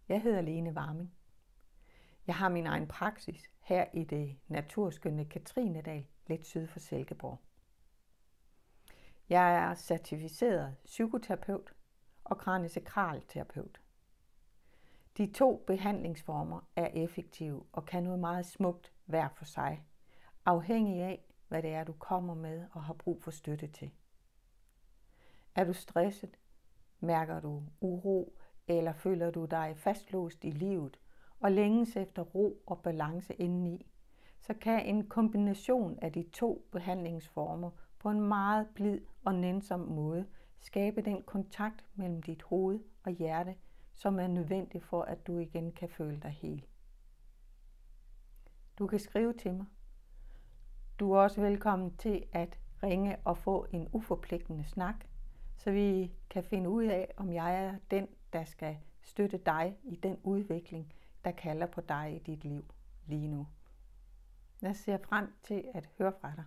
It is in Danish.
Jeg hedder Lene Warming. Jeg har min egen praksis her i det naturskønne Katrinedal, lidt syd for Silkeborg. Jeg er certificeret psykoterapeut og kraniosakralterapeut. De to behandlingsformer er effektive og kan noget meget smukt hver for sig, afhængig af, hvad det er, du kommer med og har brug for støtte til. Er du stresset? Mærker du uro? Eller føler du dig fastlåst i livet og længes efter ro og balance indeni, så kan en kombination af de to behandlingsformer på en meget blid og nænsom måde skabe den kontakt mellem dit hoved og hjerte, som er nødvendig for, at du igen kan føle dig hel. Du kan skrive til mig. Du er også velkommen til at ringe og få en uforpligtende snak, så vi kan finde ud af, om jeg er den, der skal støtte dig i den udvikling, der kalder på dig i dit liv lige nu. Jeg ser frem til at høre fra dig.